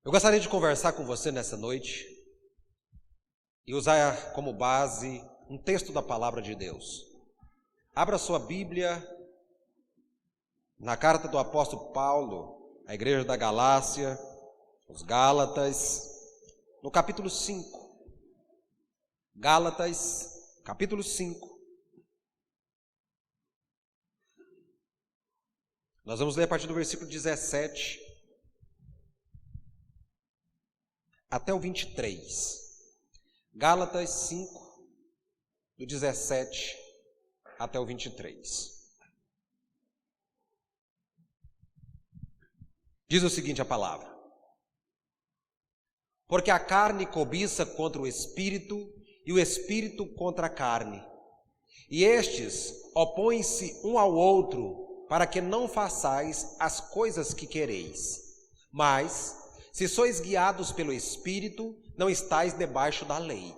Eu gostaria de conversar com você nessa noite e usar como base um texto da Palavra de Deus. Abra sua Bíblia na carta do apóstolo Paulo à igreja da Galácia, os Gálatas, no capítulo 5. Gálatas, capítulo 5. Nós vamos ler a partir do versículo 17 até o 23. Gálatas 5, do 17 até o 23. Diz o seguinte a palavra: porque a carne cobiça contra o espírito, e o espírito contra a carne. E estes opõem-se um ao outro, para que não façais as coisas que quereis. Mas, se sois guiados pelo Espírito, não estáis debaixo da lei.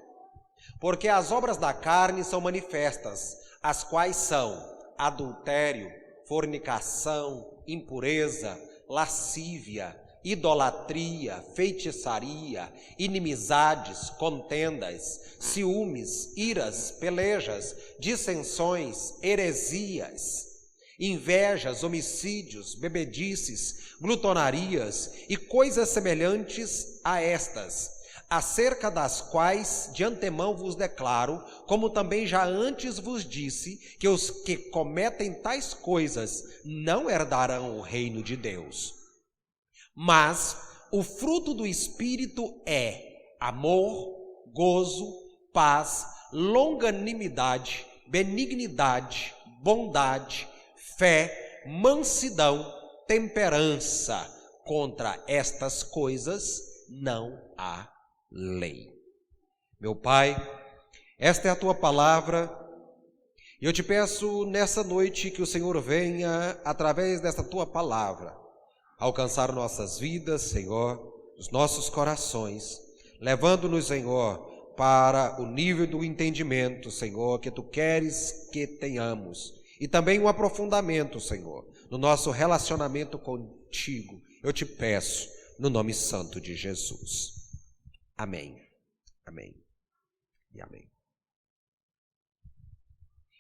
Porque as obras da carne são manifestas, as quais são adultério, fornicação, impureza, lascívia, idolatria, feitiçaria, inimizades, contendas, ciúmes, iras, pelejas, dissensões, heresias, invejas, homicídios, bebedices, glutonarias e coisas semelhantes a estas, acerca das quais de antemão vos declaro, como também já antes vos disse, que os que cometem tais coisas não herdarão o reino de Deus. Mas o fruto do Espírito é amor, gozo, paz, longanimidade, benignidade, bondade, fé, mansidão, temperança. Contra estas coisas não há lei. Meu Pai, esta é a Tua palavra, e eu te peço nessa noite que o Senhor venha, através desta Tua palavra, alcançar nossas vidas, Senhor, os nossos corações, levando-nos, Senhor, para o nível do entendimento, Senhor, que Tu queres que tenhamos, e também um aprofundamento, Senhor, no nosso relacionamento contigo. Eu te peço, no nome santo de Jesus. Amém. Amém. E amém.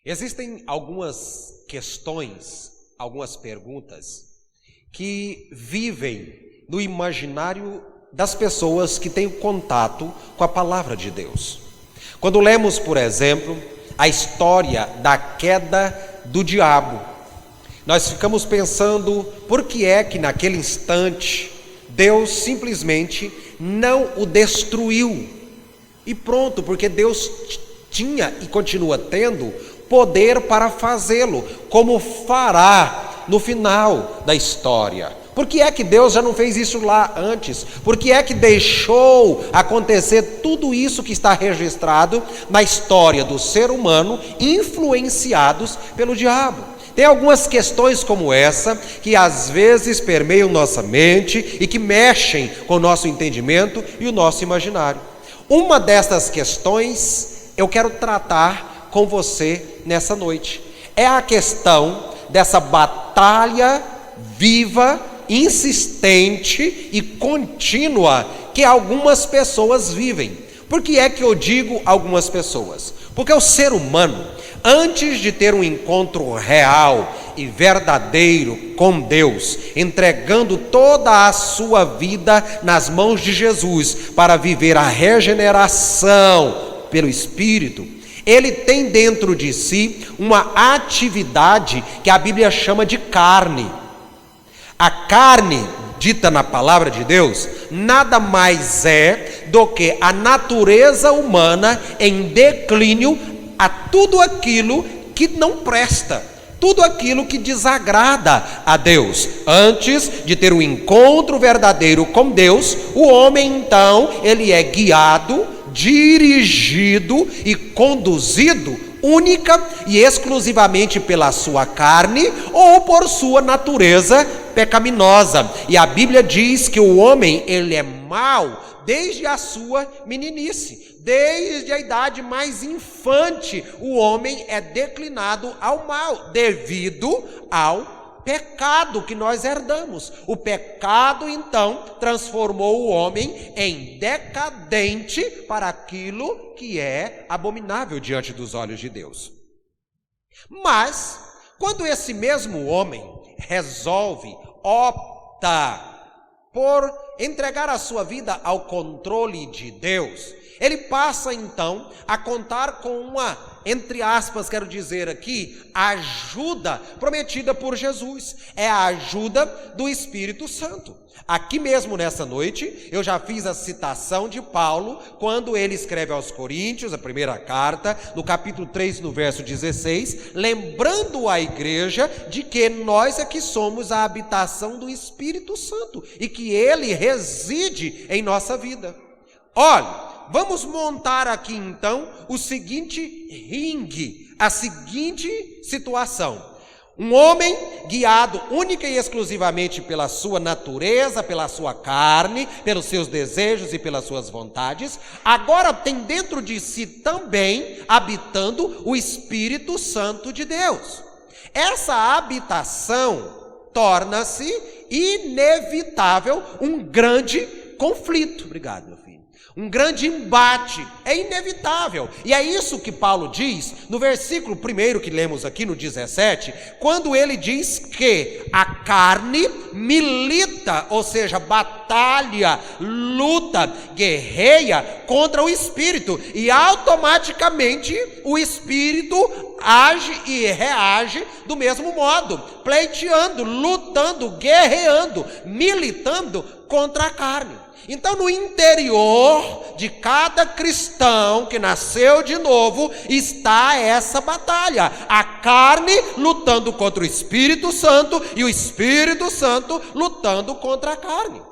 Existem algumas questões, algumas perguntas que vivem no imaginário das pessoas que têm contato com a palavra de Deus. Quando lemos, por exemplo, a história da queda do diabo, nós ficamos pensando por que é que naquele instante Deus simplesmente não o destruiu. E pronto, porque Deus tinha e continua tendo poder para fazê-lo, como fará no final da história. Por que é que Deus já não fez isso lá antes? Por que é que deixou acontecer tudo isso que está registrado na história do ser humano, influenciados pelo diabo? Tem algumas questões como essa que às vezes permeiam nossa mente e que mexem com o nosso entendimento e o nosso imaginário. Uma dessas questões eu quero tratar com você nessa noite. É a questão dessa batalha viva, insistente e contínua que algumas pessoas vivem. Por que é que eu digo algumas pessoas? Porque o ser humano, antes de ter um encontro real e verdadeiro com Deus, entregando toda a sua vida nas mãos de Jesus para viver a regeneração pelo Espírito, ele tem dentro de si uma atividade que a Bíblia chama de carne. A carne, dita na palavra de Deus, nada mais é do que a natureza humana em declínio a tudo aquilo que não presta, tudo aquilo que desagrada a Deus. Antes de ter um encontro verdadeiro com Deus, o homem então, ele é guiado, dirigido e conduzido única e exclusivamente pela sua carne ou por sua natureza pecaminosa. E a Bíblia diz que o homem, ele é mau desde a sua meninice, desde a idade mais infante, o homem é declinado ao mal devido ao pecado que nós herdamos. O pecado, então, transformou o homem em decadente para aquilo que é abominável diante dos olhos de Deus. Mas, quando esse mesmo homem resolve, opta por entregar a sua vida ao controle de Deus, ele passa então a contar com uma, entre aspas, quero dizer aqui, ajuda prometida por Jesus. É a ajuda do Espírito Santo. Aqui mesmo nessa noite, eu já fiz a citação de Paulo, quando ele escreve aos Coríntios, a primeira carta, no capítulo 3, no verso 16, lembrando a igreja de que nós é que somos a habitação do Espírito Santo e que ele reside em nossa vida. Olha, vamos montar aqui então o seguinte ringue, a seguinte situação. Um homem guiado única e exclusivamente pela sua natureza, pela sua carne, pelos seus desejos e pelas suas vontades, agora tem dentro de si também, habitando o Espírito Santo de Deus. Essa habitação torna-se inevitável um grande conflito. Obrigado, meu filho. Um grande embate, é inevitável. E é isso que Paulo diz no versículo 1 que lemos aqui no 17, quando ele diz que a carne milita, ou seja, batalha, luta, guerreia contra o Espírito, e automaticamente o Espírito age e reage do mesmo modo, pleiteando, lutando, guerreando, militando contra a carne. Então, no interior de cada cristão que nasceu de novo, está essa batalha. A carne lutando contra o Espírito Santo e o Espírito Santo lutando contra a carne.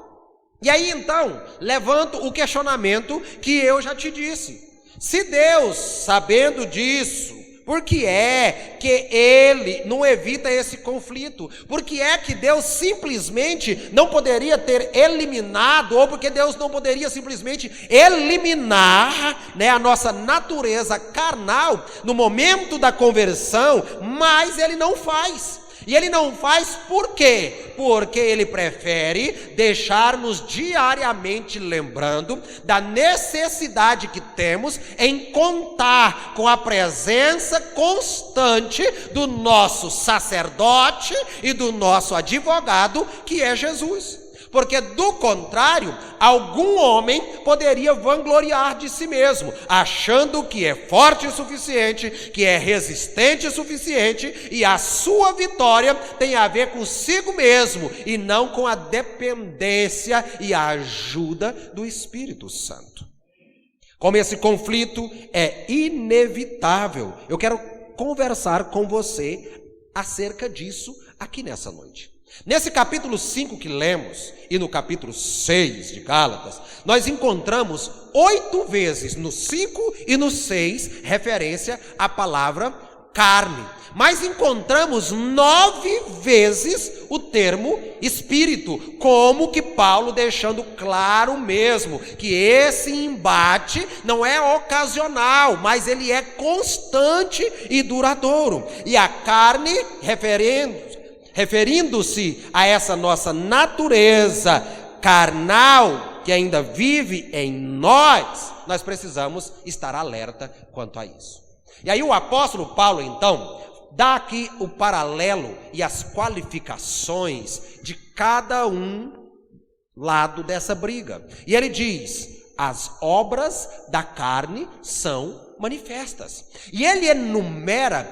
E aí, então, levanto o questionamento que eu já te disse. Se Deus, sabendo disso, por que é que ele não evita esse conflito? Por que é que Deus simplesmente não poderia ter eliminado, ou porque Deus não poderia simplesmente eliminar, a nossa natureza carnal no momento da conversão, mas ele não faz. E ele não faz por quê? Porque ele prefere deixar-nos diariamente lembrando da necessidade que temos em contar com a presença constante do nosso sacerdote e do nosso advogado, que é Jesus. Porque do contrário, algum homem poderia vangloriar de si mesmo, achando que é forte o suficiente, que é resistente o suficiente, e a sua vitória tem a ver consigo mesmo, e não com a dependência e a ajuda do Espírito Santo. Como esse conflito é inevitável, eu quero conversar com você acerca disso aqui nessa noite. Nesse capítulo 5 que lemos, e no capítulo 6 de Gálatas, nós encontramos 8 vezes, no 5 e no 6, referência à palavra carne. Mas encontramos 9 vezes o termo espírito, como que Paulo deixando claro mesmo, que esse embate não é ocasional, mas ele é constante e duradouro. E a carne, referindo-se a essa nossa natureza carnal que ainda vive em nós precisamos estar alerta quanto a isso. E aí o apóstolo Paulo, então, dá aqui o paralelo e as qualificações de cada um lado dessa briga. E ele diz: as obras da carne são manifestas. E ele enumera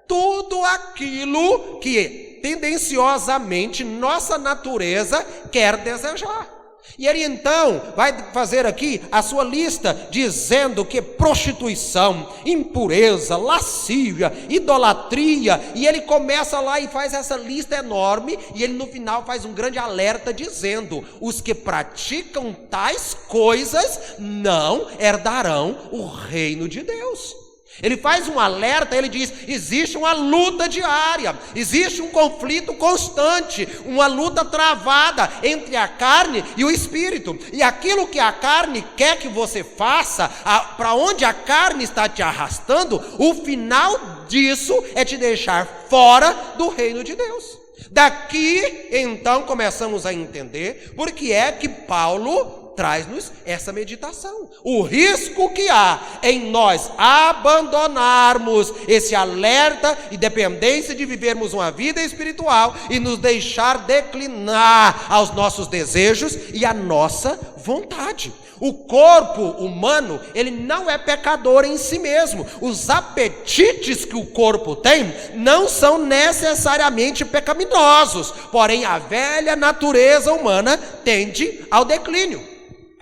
tudo aquilo que tendenciosamente nossa natureza quer desejar. E ele então vai fazer aqui a sua lista, dizendo que prostituição, impureza, lascívia, idolatria, e ele começa lá e faz essa lista enorme, e ele no final faz um grande alerta dizendo: os que praticam tais coisas não herdarão o reino de Deus. Ele faz um alerta, ele diz: existe uma luta diária, existe um conflito constante, uma luta travada entre a carne e o espírito. E aquilo que a carne quer que você faça, para onde a carne está te arrastando, o final disso é te deixar fora do reino de Deus. Daqui, então, começamos a entender por que é que Paulo traz-nos essa meditação. O risco que há em nós abandonarmos esse alerta e dependência de vivermos uma vida espiritual e nos deixar declinar aos nossos desejos e à nossa vontade. O corpo humano, ele não é pecador em si mesmo. Os apetites que o corpo tem não são necessariamente pecaminosos, porém a velha natureza humana tende ao declínio.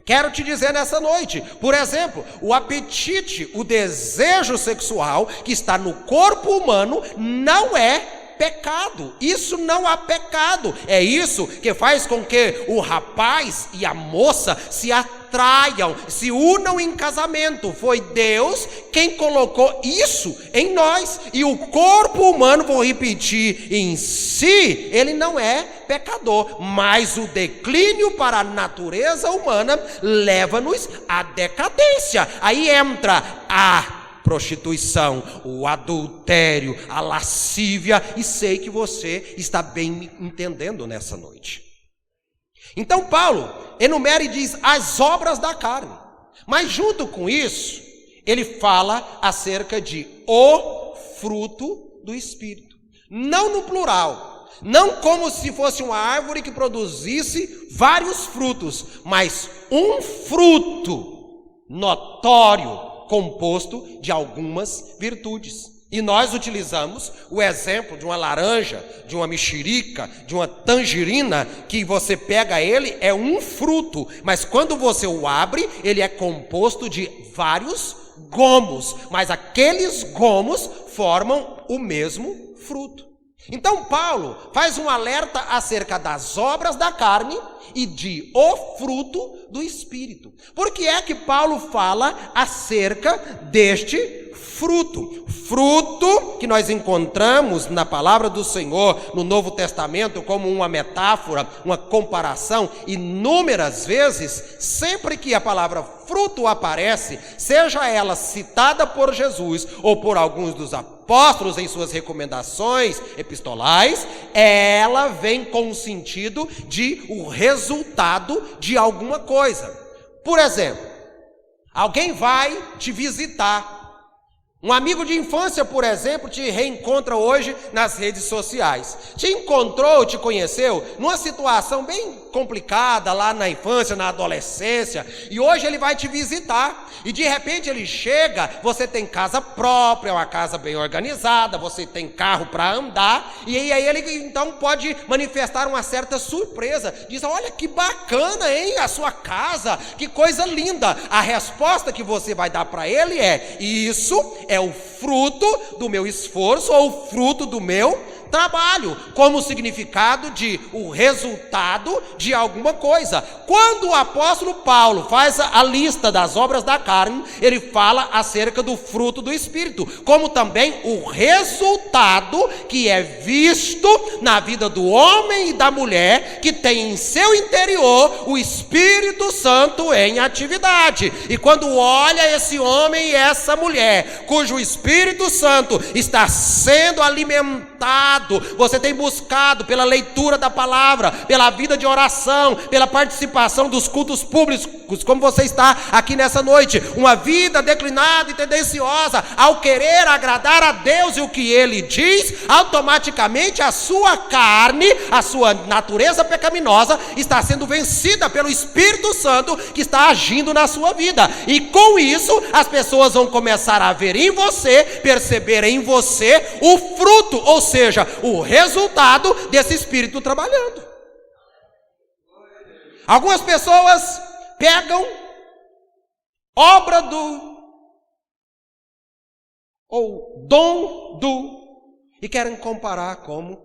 Quero te dizer nessa noite, por exemplo, o apetite, o desejo sexual que está no corpo humano não é pecado. Isso não há pecado. É isso que faz com que o rapaz e a moça se atraiam, se unam em casamento. Foi Deus quem colocou isso em nós. E o corpo humano, vou repetir, em si, ele não é pecador. Mas o declínio para a natureza humana leva-nos à decadência. Aí entra a prostituição, o adultério, a lascívia, e sei que você está bem me entendendo nessa noite. Então Paulo enumera e diz as obras da carne, mas junto com isso, ele fala acerca de o fruto do Espírito, não no plural, não como se fosse uma árvore que produzisse vários frutos, mas um fruto notório, composto de algumas virtudes. E nós utilizamos o exemplo de uma laranja, de uma mexerica, de uma tangerina, que você pega ele, é um fruto, mas quando você o abre, ele é composto de vários gomos, mas aqueles gomos formam o mesmo fruto. Então Paulo faz um alerta acerca das obras da carne e de o fruto do Espírito. Por que é que Paulo fala acerca deste fruto? Fruto que nós encontramos na palavra do Senhor no Novo Testamento como uma metáfora, uma comparação, inúmeras vezes, sempre que a palavra fruto aparece, seja ela citada por Jesus ou por alguns dos apóstolos em suas recomendações epistolares, ela vem com o sentido de o resultado de alguma coisa. Por exemplo, alguém vai te visitar. Um amigo de infância, por exemplo, te reencontra hoje nas redes sociais. Te encontrou, te conheceu numa situação bem complicada lá na infância, na adolescência, e hoje ele vai te visitar. E de repente ele chega, você tem casa própria, uma casa bem organizada, você tem carro para andar, e aí ele então pode manifestar uma certa surpresa. Diz: olha que bacana, hein, a sua casa, que coisa linda. A resposta que você vai dar para ele é: isso é o fruto do meu esforço ou o fruto do meu trabalho, como significado de o resultado de alguma coisa. Quando o apóstolo Paulo faz a lista das obras da carne, ele fala acerca do fruto do Espírito, como também o resultado que é visto na vida do homem e da mulher que tem em seu interior o Espírito Santo em atividade. E quando olha esse homem e essa mulher, cujo Espírito Santo está sendo alimentado, você tem buscado pela leitura da palavra, pela vida de oração, pela participação dos cultos públicos, como você está aqui nessa noite, uma vida declinada e tendenciosa ao querer agradar a Deus e o que Ele diz, automaticamente a sua carne, a sua natureza pecaminosa está sendo vencida pelo Espírito Santo que está agindo na sua vida, e com isso as pessoas vão começar a ver em você, perceber em você o fruto, ou seja, o resultado desse Espírito trabalhando. Algumas pessoas pegam obra do ou dom do e querem comparar como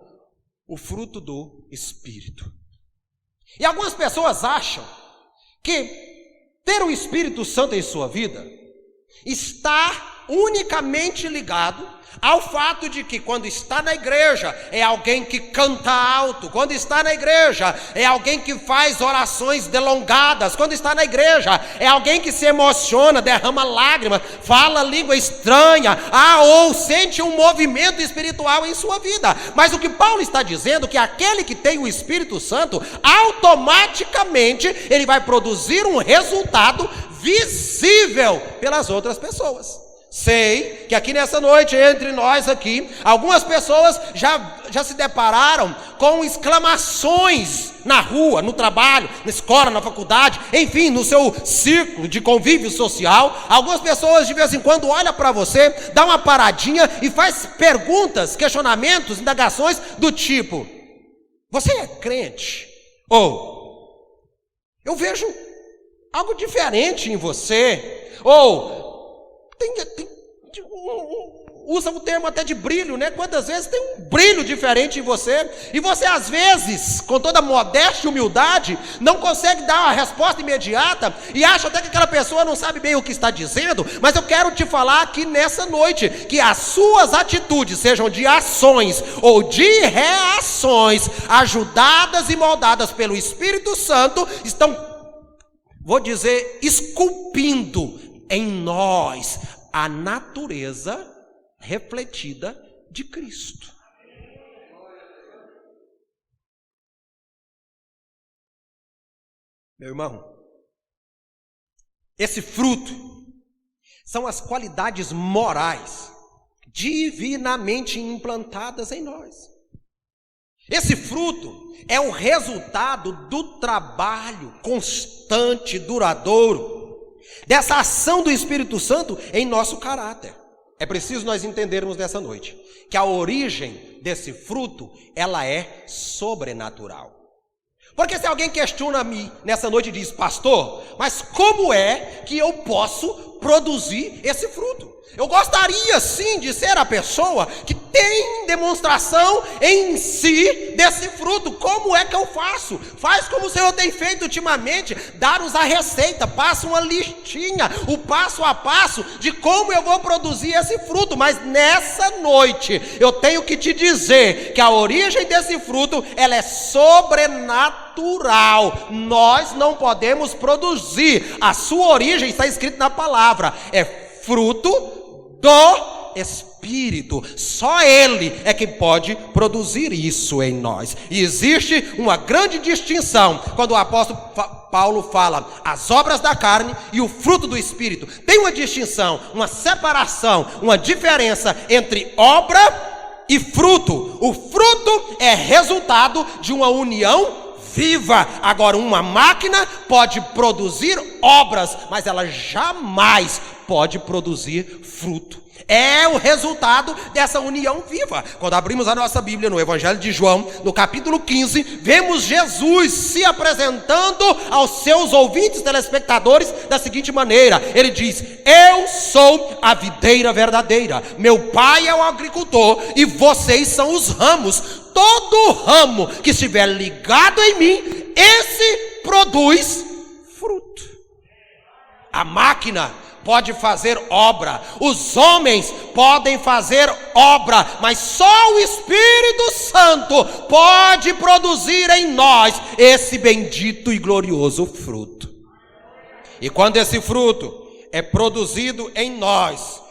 o fruto do Espírito. E algumas pessoas acham que ter o Espírito Santo em sua vida está unicamente ligado ao fato de que quando está na igreja é alguém que canta alto, quando está na igreja é alguém que faz orações delongadas, quando está na igreja é alguém que se emociona, derrama lágrimas, fala língua estranha, ou sente um movimento espiritual em sua vida. Mas o que Paulo está dizendo é que aquele que tem o Espírito Santo, automaticamente ele vai produzir um resultado visível pelas outras pessoas. Sei que aqui nessa noite, entre nós aqui, algumas pessoas já se depararam com exclamações na rua, no trabalho, na escola, na faculdade, enfim, no seu círculo de convívio social. Algumas pessoas de vez em quando olham para você, dá uma paradinha e faz perguntas, questionamentos, indagações do tipo: você é crente? Ou eu vejo algo diferente em você. Ou usa o termo até de brilho, né? Quantas vezes tem um brilho diferente em você, e você às vezes, com toda modéstia e humildade, não consegue dar uma resposta imediata, e acha até que aquela pessoa não sabe bem o que está dizendo. Mas eu quero te falar aqui nessa noite, que as suas atitudes, sejam de ações ou de reações, ajudadas e moldadas pelo Espírito Santo, estão, vou dizer, esculpindo em nós a natureza refletida de Cristo. Meu irmão, esse fruto são as qualidades morais divinamente implantadas em nós. Esse fruto é o resultado do trabalho constante, duradouro, dessa ação do Espírito Santo em nosso caráter. É preciso nós entendermos nessa noite que a origem desse fruto, ela é sobrenatural. Porque se alguém questiona-me nessa noite e diz: pastor, mas como é que eu posso produzir esse fruto? Eu gostaria sim de ser a pessoa que tem demonstração em si desse fruto. Como é que eu faço? Faz como o Senhor tem feito ultimamente, dar-nos a receita, passa uma listinha, o passo a passo de como eu vou produzir esse fruto. Mas nessa noite eu tenho que te dizer que a origem desse fruto, ela é sobrenatural. Nós não podemos produzir. A sua origem está escrita na palavra, é fruto do Espírito. Só Ele é que pode produzir isso em nós. E existe uma grande distinção quando o apóstolo Paulo fala as obras da carne e o fruto do Espírito. Tem uma distinção, uma separação, uma diferença entre obra e fruto. O fruto é resultado de uma união viva. Agora, uma máquina pode produzir obras, mas ela jamais pode produzir fruto. É o resultado dessa união viva. Quando abrimos a nossa Bíblia no Evangelho de João, no capítulo 15, vemos Jesus se apresentando aos seus ouvintes, telespectadores, da seguinte maneira. Ele diz: eu sou a videira verdadeira, meu pai é o agricultor e vocês são os ramos. Todo ramo que estiver ligado em mim, esse produz fruto. A máquina pode fazer obra, os homens podem fazer obra, mas só o Espírito Santo pode produzir em nós esse bendito e glorioso fruto. E quando esse fruto é produzido em nós,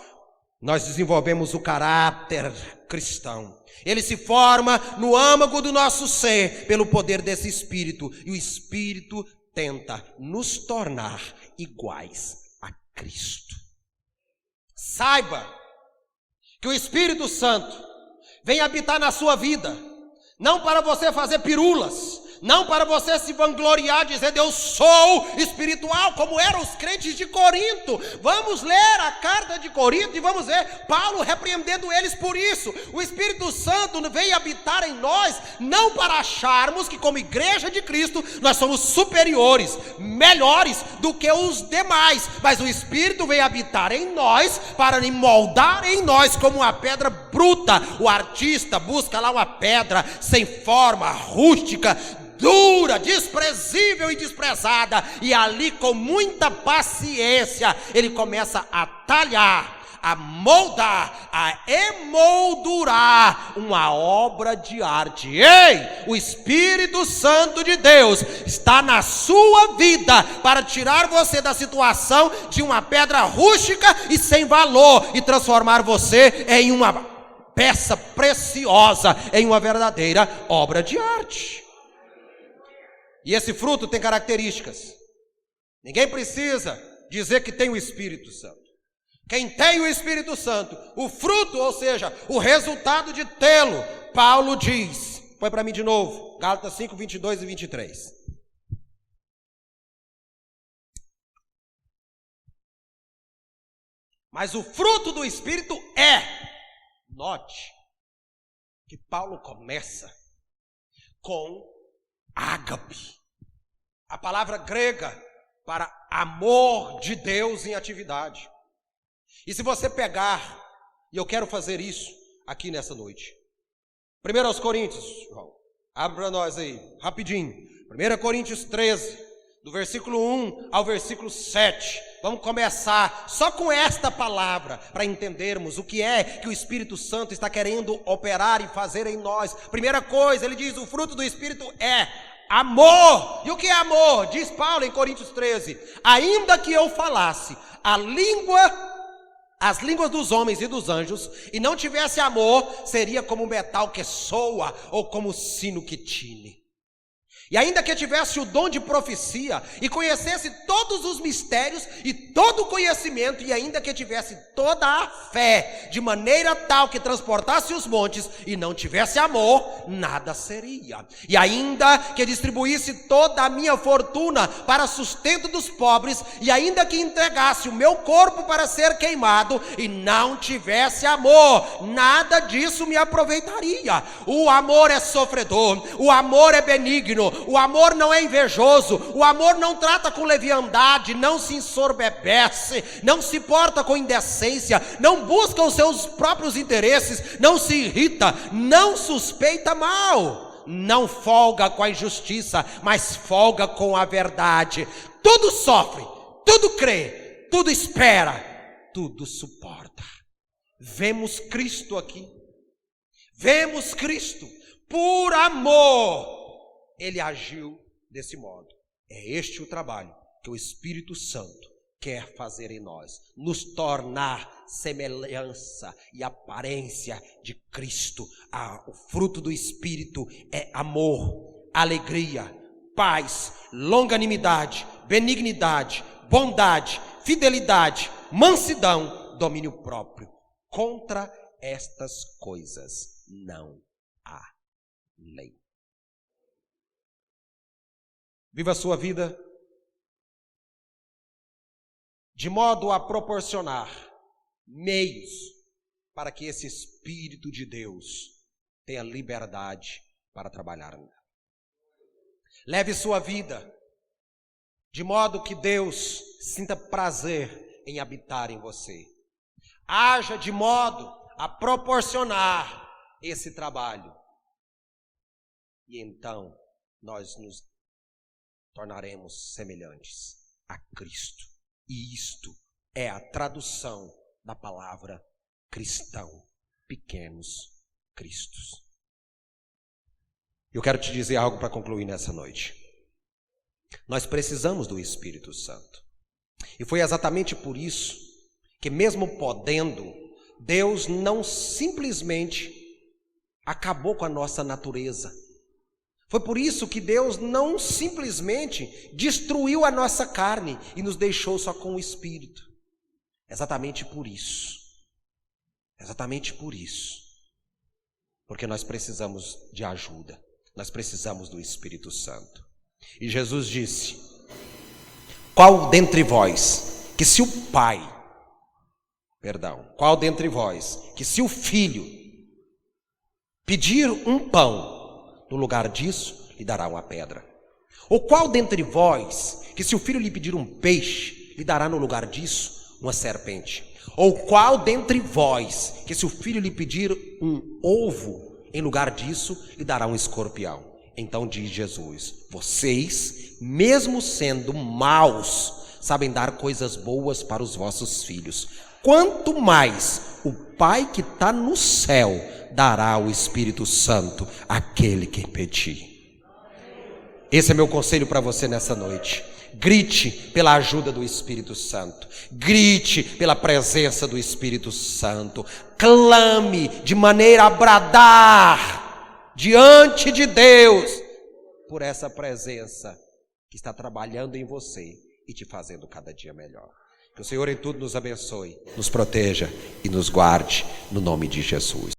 nós desenvolvemos o caráter cristão. Ele se forma no âmago do nosso ser pelo poder desse Espírito, e o Espírito tenta nos tornar iguais a Cristo. Saiba que o Espírito Santo vem habitar na sua vida, não para você fazer pirulas, não para você se vangloriar, dizendo eu sou espiritual, como eram os crentes de Corinto. Vamos ler a carta de Corinto e vamos ver Paulo repreendendo eles por isso. O Espírito Santo vem habitar em nós, não para acharmos que como igreja de Cristo nós somos superiores, melhores do que os demais, mas o Espírito vem habitar em nós para moldar em nós como uma pedra bruta. O artista busca lá uma pedra sem forma, rústica, dura, desprezível e desprezada, e ali com muita paciência ele começa a talhar, a moldar, a emoldurar uma obra de arte. Ei, o Espírito Santo de Deus está na sua vida para tirar você da situação de uma pedra rústica e sem valor e transformar você em uma peça preciosa, em uma verdadeira obra de arte. E esse fruto tem características. Ninguém precisa dizer que tem o Espírito Santo. Quem tem o Espírito Santo, o fruto, ou seja, o resultado de tê-lo, Paulo diz, põe para mim de novo, Gálatas 5, 22 e 23. Mas o fruto do Espírito é, note, que Paulo começa com ágape, a palavra grega para amor de Deus em atividade. E se você pegar, e eu quero fazer isso aqui nessa noite, 1 Coríntios, João, abre para nós aí, rapidinho, 1 Coríntios 13, do versículo 1 ao versículo 7, vamos começar só com esta palavra, para entendermos o que é que o Espírito Santo está querendo operar e fazer em nós. Primeira coisa, ele diz, o fruto do Espírito é amor. E o que é amor? Diz Paulo em Coríntios 13, ainda que eu falasse as línguas dos homens e dos anjos, e não tivesse amor, seria como um metal que soa, ou como sino que tine. E ainda que tivesse o dom de profecia, e conhecesse todos os mistérios, e todo o conhecimento, e ainda que tivesse toda a fé, de maneira tal que transportasse os montes, e não tivesse amor, nada seria. E ainda que distribuísse toda a minha fortuna para sustento dos pobres, e ainda que entregasse o meu corpo para ser queimado, e não tivesse amor, nada disso me aproveitaria. O amor é sofredor, o amor é benigno, o amor não é invejoso, o amor não trata com leviandade, não se ensoberbece, não se porta com indecência, não busca os seus próprios interesses, não se irrita, não suspeita mal, não folga com a injustiça, mas folga com a verdade. Tudo sofre, tudo crê, tudo espera, tudo suporta. Vemos Cristo aqui, vemos Cristo, por amor ele agiu desse modo. É este o trabalho que o Espírito Santo quer fazer em nós, nos tornar semelhança e aparência de Cristo. O fruto do Espírito é amor, alegria, paz, longanimidade, benignidade, bondade, fidelidade, mansidão, domínio próprio. Contra estas coisas não há lei. Viva a sua vida de modo a proporcionar meios para que esse Espírito de Deus tenha liberdade para trabalhar nela. Leve sua vida de modo que Deus sinta prazer em habitar em você. Haja de modo a proporcionar esse trabalho. E então nós nos tornaremos semelhantes a Cristo. E isto é a tradução da palavra cristão, pequenos cristos. Eu quero te dizer algo para concluir nessa noite. Nós precisamos do Espírito Santo. E foi exatamente por isso que, mesmo podendo, Deus não simplesmente acabou com a nossa natureza. Foi por isso que Deus não simplesmente destruiu a nossa carne e nos deixou só com o Espírito. Exatamente por isso. Exatamente por isso. Porque nós precisamos de ajuda. Nós precisamos do Espírito Santo. E Jesus disse: qual dentre vós que se o filho pedir um pão, no lugar disso, lhe dará uma pedra? Ou qual dentre vós, que se o filho lhe pedir um peixe, lhe dará no lugar disso uma serpente? Ou qual dentre vós, que se o filho lhe pedir um ovo, em lugar disso, lhe dará um escorpião? Então diz Jesus: vocês, mesmo sendo maus, sabem dar coisas boas para os vossos filhos. quanto mais o Pai que está no céu dará o Espírito Santo àquele que pedir. Esse é meu conselho para você nessa noite. Grite pela ajuda do Espírito Santo. Grite pela presença do Espírito Santo. Clame de maneira a bradar diante de Deus por essa presença que está trabalhando em você e te fazendo cada dia melhor. Que o Senhor em tudo nos abençoe, nos proteja e nos guarde, no nome de Jesus.